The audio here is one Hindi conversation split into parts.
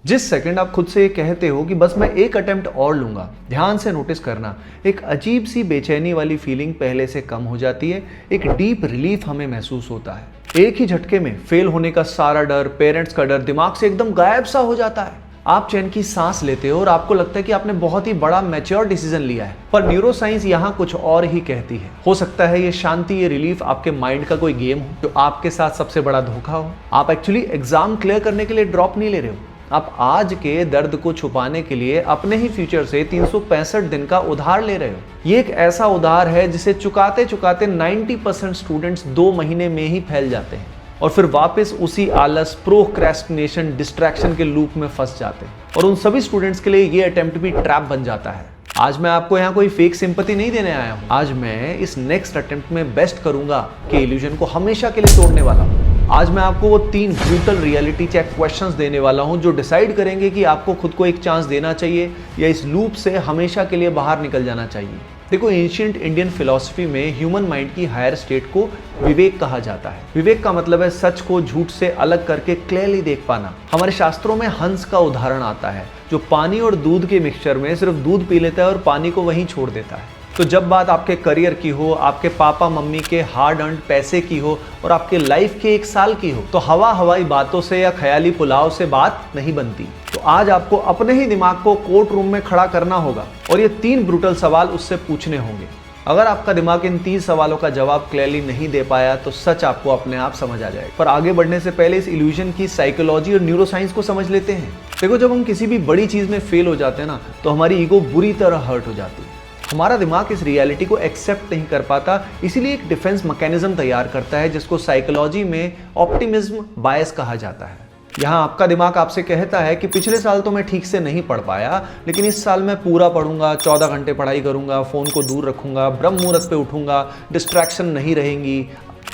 जिस सेकंड आप खुद से ये कहते हो कि बस मैं एक अटेम्प्ट और लूंगा, ध्यान से नोटिस करना, एक अजीब सी बेचैनी वाली फीलिंग पहले से कम हो जाती है। एक डीप रिलीफ हमें महसूस होता है। एक ही झटके में फेल होने का सारा डर, पेरेंट्स का डर दिमाग से एकदम गायब सा हो जाता है। आप चैन की सांस लेते हो और आपको लगता है कि आपने बहुत ही बड़ा मैच्योर डिसीजन लिया है। पर न्यूरोसाइंस यहाँ कुछ और ही कहती है। हो सकता है ये शांति, ये रिलीफ आपके माइंड का कोई गेम हो जो आपके साथ सबसे बड़ा धोखा हो। आप एक्चुअली एग्जाम क्लियर करने के लिए ड्रॉप नहीं ले रहे हो, आप आज के दर्द को छुपाने के लिए अपने ही फ्यूचर से 365 दिन का उधार ले रहे हो। ये एक ऐसा उधार है जिसे चुकाते चुकाते 90% स्टूडेंट्स 2 महीने में ही फैल जाते हैं और फिर वापस उसी आलस, प्रोक्रेस्टिनेशन, डिस्ट्रैक्शन के लूप में फंस जाते हैं। और उन सभी स्टूडेंट्स के लिए ये अटेम्प्ट भी ट्रैप बन जाता है। आज मैं आपको यहाँ कोई फेक सिंपैथी नहीं देने आया हूँ। आज मैं इस नेक्स्ट अटेम्प्ट में बेस्ट करूंगा कि इल्यूजन को हमेशा के लिए तोड़ने वाला हूँ। आज मैं आपको वो 3 ब्रूटल रियलिटी चेक क्वेश्चंस देने वाला हूं जो डिसाइड करेंगे कि आपको खुद को एक चांस देना चाहिए या इस लूप से हमेशा के लिए बाहर निकल जाना चाहिए। देखो, एंशिएंट इंडियन फिलॉसफी में ह्यूमन माइंड की हायर स्टेट को विवेक कहा जाता है। विवेक का मतलब है सच को झूठ से अलग करके क्लियरली देख पाना। हमारे शास्त्रों में हंस का उदाहरण आता है जो पानी और दूध के मिक्सचर में सिर्फ दूध पी लेता है और पानी को वहीं छोड़ देता है। तो जब बात आपके करियर की हो, आपके पापा मम्मी के हार्ड अर्न्ड पैसे की हो और आपके लाइफ के 1 साल की हो, तो हवाई बातों से या ख्याली पुलाव से बात नहीं बनती। तो आज आपको अपने ही दिमाग को कोर्ट रूम में खड़ा करना होगा और ये 3 ब्रूटल सवाल उससे पूछने होंगे। अगर आपका दिमाग इन 3 सवालों का जवाब क्लियरली नहीं दे पाया तो सच आपको अपने आप समझ आ जाएगा। पर आगे बढ़ने से पहले इस इल्यूजन की साइकोलॉजी और न्यूरोसाइंस को समझ लेते हैं। देखो, जब हम किसी भी बड़ी चीज में फेल हो जाते हैं ना, तो हमारी ईगो बुरी तरह हर्ट हो जाती है। हमारा दिमाग इस रियलिटी को एक्सेप्ट नहीं कर पाता, इसीलिए एक डिफेंस मैकेनिज्म तैयार करता है जिसको साइकोलॉजी में ऑप्टिमिज्म बायस कहा जाता है। यहाँ आपका दिमाग आपसे कहता है कि पिछले साल तो मैं ठीक से नहीं पढ़ पाया, लेकिन इस साल मैं पूरा पढ़ूंगा, 14 घंटे पढ़ाई करूंगा, फोन को दूर रखूंगा, ब्रह्म मुहूर्त पे उठूंगा, डिस्ट्रैक्शन नहीं रहेंगी।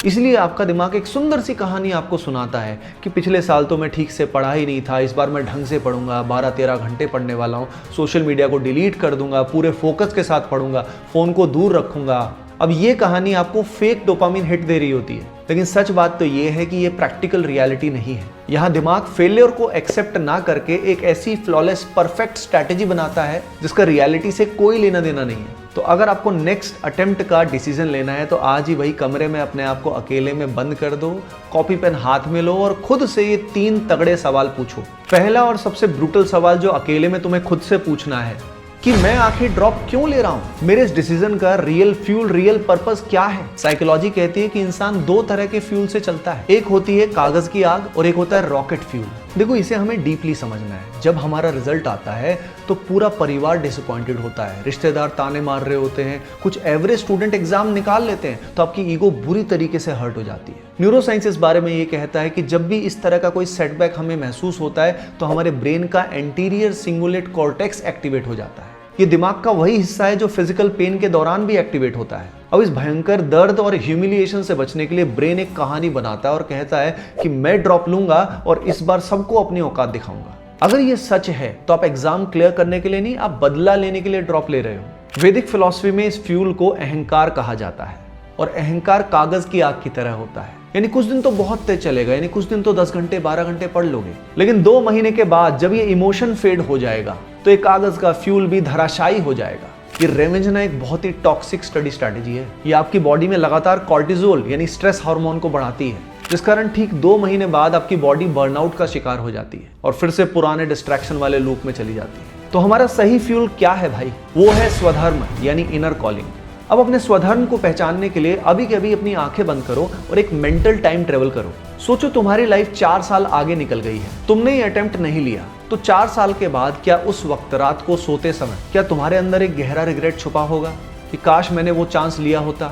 इसलिए आपका दिमाग एक सुंदर सी कहानी आपको सुनाता है कि पिछले साल तो मैं ठीक से पढ़ा ही नहीं था, इस बार मैं ढंग से पढ़ूंगा, 12-13 घंटे पढ़ने वाला हूँ, सोशल मीडिया को डिलीट कर दूंगा, पूरे फोकस के साथ पढ़ूंगा, फोन को दूर रखूंगा। अब ये कहानी आपको फेक डोपामिन हिट दे रही होती है, लेकिन सच बात तो ये है कि ये प्रैक्टिकल रियलिटी नहीं है। यहाँ दिमाग फेलियर को एक्सेप्ट ना करके एक ऐसी फ्लॉलेस परफेक्ट स्ट्रैटेजी बनाता है जिसका रियलिटी से कोई लेना देना नहीं है। तो अगर आपको नेक्स्ट अटेम्प्ट का डिसीजन लेना है तो आज ही वही कमरे में अपने आप को अकेले में बंद कर दो, कॉपी पेन हाथ में लो और खुद से ये 3 तगड़े सवाल पूछो। पहला और सबसे ब्रूटल सवाल जो अकेले में तुम्हें खुद से पूछना है कि मैं आखिर ड्रॉप क्यों ले रहा हूं? मेरे इस डिसीजन का रियल फ्यूल, रियल पर्पस क्या है? साइकोलॉजी कहती है कि इंसान 2 तरह के फ्यूल से चलता है। एक होती है कागज की आग और एक होता है रॉकेट फ्यूल। देखो, इसे हमें डीपली समझना है। जब हमारा रिजल्ट आता है तो पूरा परिवार डिसअपॉइंटेड होता है, रिश्तेदार ताने मार रहे होते हैं, कुछ एवरेज स्टूडेंट एग्जाम निकाल लेते हैं, तो आपकी ईगो बुरी तरीके से हर्ट हो जाती है। न्यूरोसाइंस इस बारे में ये कहता है कि जब भी इस तरह का कोई सेटबैक हमें महसूस होता है तो हमारे ब्रेन का एंटीरियर सिंगुलेट कॉर्टेक्स एक्टिवेट हो जाता है। ये दिमाग का वही हिस्सा है जो फिजिकल पेन के दौरान भी एक्टिवेट होता है। अब इस भयंकर दर्द और ह्यूमिलिएशन से बचने के लिए ब्रेन एक कहानी बनाता है और कहता है कि मैं ड्रॉप लूंगा और इस बार सबको अपनी औकात दिखाऊंगा। अगर ये सच है तो आप एग्जाम क्लियर करने के लिए नहीं, आप बदला लेने के लिए ड्रॉप ले रहे हो। वैदिक फिलॉसफी में इस फ्यूल को अहंकार कहा जाता है और अहंकार कागज की आग की तरह होता है। यानी कुछ दिन तो बहुत तेज चलेगा, यानी कुछ दिन तो 10 घंटे 12 घंटे पढ़ लोगे, लेकिन 2 महीने के बाद जब ये इमोशन फेड हो जाएगा तो एक कागज का फ्यूल भी धराशायी हो जाएगा। ये रेवेंज एक बहुत ही टॉक्सिक स्टडी स्ट्रैटेजी है। ये आपकी बॉडी में लगातार कॉर्टिजोल यानी स्ट्रेस हार्मोन को बढ़ाती है, जिस कारण ठीक 2 महीने बाद आपकी बॉडी बर्नआउट का शिकार हो जाती है और फिर से पुराने डिस्ट्रैक्शन वाले लूप में चली जाती है। तो हमारा सही फ्यूल क्या है भाई? वो है स्वधर्म यानी इनर कॉलिंग। अब अपने स्वधर्म को पहचानने के लिए अभी के अभी अपनी आंखें बंद करो और एक मेंटल टाइम ट्रेवल करो। सोचो तुम्हारी लाइफ 4 साल आगे निकल गई है, तुमने ये अटेम्प्ट नहीं लिया, तो 4 साल के बाद क्या उस वक्त रात को सोते समय क्या तुम्हारे अंदर एक गहरा रिग्रेट छुपा होगा कि काश मैंने वो चांस लिया होता,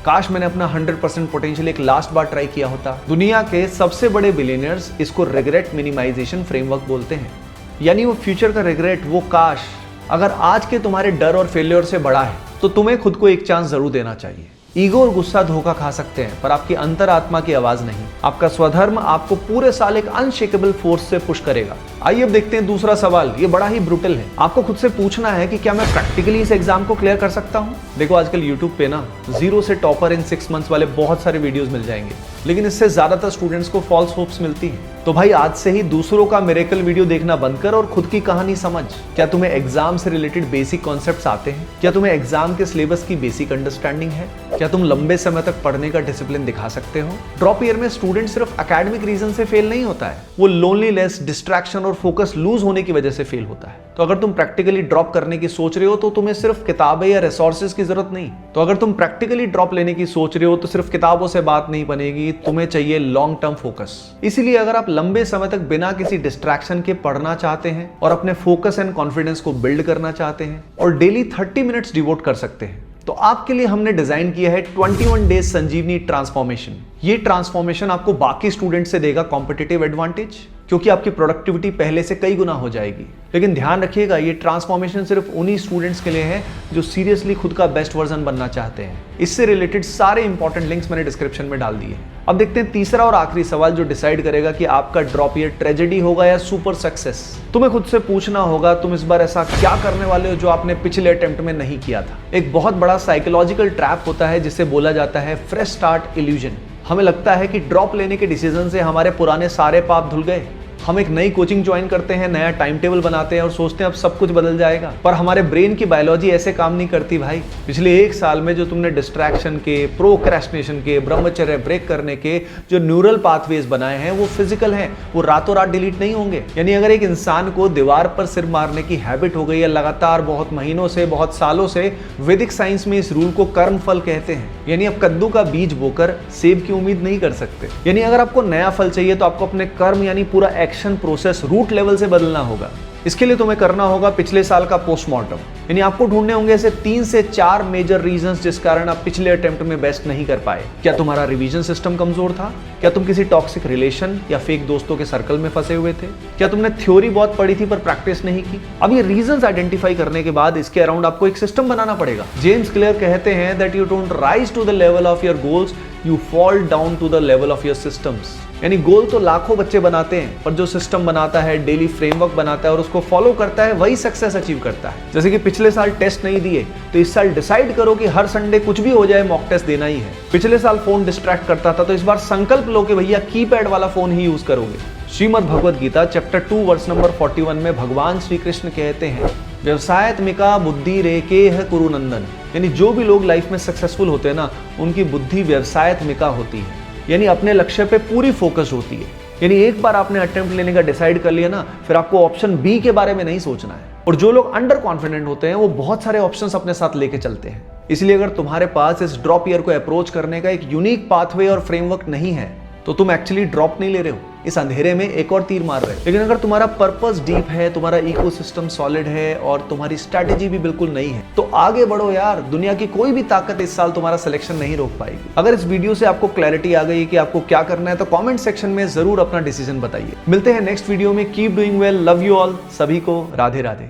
काश मैंने अपना 100% पोटेंशियल एक लास्ट बार ट्राई किया होता? दुनिया के सबसे बड़े बिलियनियर्स इसको रिग्रेट मिनिमाइजेशन फ्रेमवर्क बोलते हैं। यानी वो फ्यूचर का रिग्रेट, वो काश, अगर आज के तुम्हारे डर और फेलियर से बड़ा है तो तुम्हें खुद को एक चांस जरूर देना चाहिए। ईगो और गुस्सा धोखा खा सकते हैं पर आपकी अंतरात्मा की आवाज नहीं। आपका स्वधर्म आपको पूरे साल एक अनशेकेबल फोर्स से पुश करेगा। आइए अब देखते हैं दूसरा सवाल। ये बड़ा ही ब्रूटल है। आपको खुद से पूछना है कि क्या मैं प्रैक्टिकली इस एग्जाम को क्लियर कर सकता हूँ? देखो, आजकल यूट्यूब पे ना 0 से टॉपर इन 6 मंथ्स वाले बहुत सारे वीडियोस मिल जाएंगे, लेकिन इससे ज्यादातर स्टूडेंट्स को फॉल्स होप्स मिलती है। तो भाई आज से ही दूसरों का मिरेकल वीडियो देखना बंद कर और खुद की कहानी समझ। क्या तुम्हें एग्जाम से रिलेटेड बेसिक कॉन्सेप्ट्स आते हैं? क्या तुम्हें एग्जाम के सिलेबस की बेसिक अंडरस्टैंडिंग है? क्या तुम लंबे समय तक पढ़ने का डिसिप्लिन दिखा सकते हो? ड्रॉप ईयर में स्टूडेंट सिर्फ एकेडमिक रीजन से फेल नहीं होता है, वो लोनलीनेस, डिस्ट्रैक्शन और फोकस लूज होने की वजह से फेल होता है। तो अगर तुम प्रैक्टिकली ड्रॉप करने की सोच रहे हो तो तुम्हें सिर्फ किताबें या रिसोर्सेज की जरूरत नहीं। तो अगर तुम प्रैक्टिकली ड्रॉप लेने की सोच रहे हो तो सिर्फ किताबों से बात नहीं बनेगी, तुम्हें चाहिए लॉन्ग टर्म फोकस। इसीलिए अगर आप लंबे समय तक बिना किसी डिस्ट्रैक्शन के पढ़ना चाहते हैं और अपने फोकस एंड कॉन्फिडेंस को बिल्ड करना चाहते हैं और डेली 30 मिनट्स डिवोट कर सकते हैं, तो आपके लिए हमने डिजाइन किया है 21 डेज संजीवनी ट्रांसफॉर्मेशन। ये ट्रांसफॉर्मेशन आपको बाकी स्टूडेंट से देगा कॉम्पिटिटिव एडवांटेज, क्योंकि आपकी प्रोडक्टिविटी पहले से कई गुना हो जाएगी। लेकिन ध्यान रखिएगा, ये ट्रांसफॉर्मेशन सिर्फ उन्हीं स्टूडेंट्स के लिए है जो सीरियसली खुद का बेस्ट वर्जन बनना चाहते हैं। इससे रिलेटेड सारे इंपॉर्टेंट लिंक्स मैंने डिस्क्रिप्शन में डाल दिए। अब देखते हैं तीसरा और आखिरी सवाल जो डिसाइड करेगा कि आपका ड्रॉप ईयर ट्रेजेडी होगा या सुपर सक्सेस। तुम्हें खुद से पूछना होगा, तुम इस बार ऐसा क्या करने वाले हो जो आपने पिछले अटेम्प्ट में नहीं किया था। एक बहुत बड़ा साइकोलॉजिकल ट्रैप होता है जिसे बोला जाता है फ्रेश स्टार्ट इल्यूजन। हमें लगता है कि ड्रॉप लेने के डिसीजन से हमारे पुराने सारे पाप धुल गए। हम एक नई कोचिंग ज्वाइन करते हैं, नया टाइम टेबल बनाते हैं और सोचते हैं अब सब कुछ बदल जाएगा, पर हमारे ब्रेन की बायोलॉजी ऐसे काम नहीं करती भाई। पिछले 1 साल में जो तुमने डिस्ट्रैक्शन के, प्रोक्रेस्टिनेशन के, ब्रह्मचर्य ब्रेक करने के जो न्यूरल पाथवेज बनाए हैं वो फिजिकल हैं, वो रातों रात डिलीट नहीं होंगे। यानी अगर एक इंसान को दीवार पर सिर मारने की हैबिट हो गई है लगातार बहुत महीनों से, बहुत सालों से, वैदिक साइंस में इस रूल को कर्म फल कहते हैं। यानी अब कद्दू का बीज बोकर सेब की उम्मीद नहीं कर सकते। यानी अगर आपको नया फल चाहिए तो आपको अपने कर्म यानी पूरा एक्शन प्रोसेस रूट लेवल से बदलना होगा। इसके लिए तुम्हें करना होगा पिछले साल का पोस्टमार्टम। यानी आपको ढूंढने होंगे ऐसे 3 से 4 मेजर रीजंस जिस कारण आप पिछले अटेम्प्ट में बेस्ट नहीं कर पाए। क्या तुम्हारा रिवीजन सिस्टम कमजोर था? क्या तुम किसी टॉक्सिक रिलेशन या फेक दोस्तों के सर्कल में फंसे हुए थे? क्या तुमने थ्योरी बहुत पढ़ी थी पर प्रैक्टिस नहीं की? अब ये रीजंस आइडेंटिफाई करने के बाद इसके अराउंड आपको एक सिस्टम बनाना पड़ेगा। जेम्स क्लियर कहते हैं that you don't rise to the level of your goals, you fall down to the level of your systems. यानी गोल तो लाखों बच्चे बनाते हैं, पर जो सिस्टम बनाता है, डेली फ्रेमवर्क बनाता है और उसको फॉलो करता है, वही सक्सेस अचीव करता है। जैसे कि पिछले साल टेस्ट नहीं दिए तो इस साल डिसाइड करो कि हर संडे कुछ भी हो जाए मॉक टेस्ट देना ही है। पिछले साल फोन डिस्ट्रैक्ट करता था तो इस बार संकल्प लो कि भैया कीपैड वाला फोन ही यूज करोगे। Shrimad Bhagavad Gita chapter 2 verse number 41 में भगवान श्री कृष्ण कहते हैं, व्यवसायत्मिका बुद्धि रेकेह कुरु नंदन। यानी जो भी लोग लाइफ में सक्सेसफुल होते हैं ना, उनकी बुद्धि व्यवसायत्मिका होती है, यानी अपने लक्ष्य पे पूरी फोकस होती है। यानी एक बार आपने अटेम्प्ट लेने का डिसाइड कर लिया ना, फिर आपको ऑप्शन बी के बारे में नहीं सोचना है। और जो लोग अंडर कॉन्फिडेंट होते हैं वो बहुत सारे ऑप्शंस अपने साथ लेके चलते हैं। इसलिए अगर तुम्हारे पास इस ड्रॉप ईयर को अप्रोच करने का एक यूनिक पाथवे और फ्रेमवर्क नहीं है तो तुम एक्चुअली ड्रॉप नहीं ले रहे हो, इस अंधेरे में एक और तीर मार रहे हो। लेकिन अगर तुम्हारा पर्पस डीप है, तुम्हारा इकोसिस्टम सॉलिड है और तुम्हारी स्ट्रैटेजी भी बिल्कुल नहीं है, तो आगे बढ़ो यार। दुनिया की कोई भी ताकत इस साल तुम्हारा सिलेक्शन नहीं रोक पाएगी। अगर इस वीडियो से आपको क्लैरिटी आ गई कि आपको क्या करना है तो कमेंट सेक्शन में जरूर अपना डिसीजन बताइए। मिलते हैं नेक्स्ट वीडियो में। Keep doing well, love you all. सभी को राधे राधे।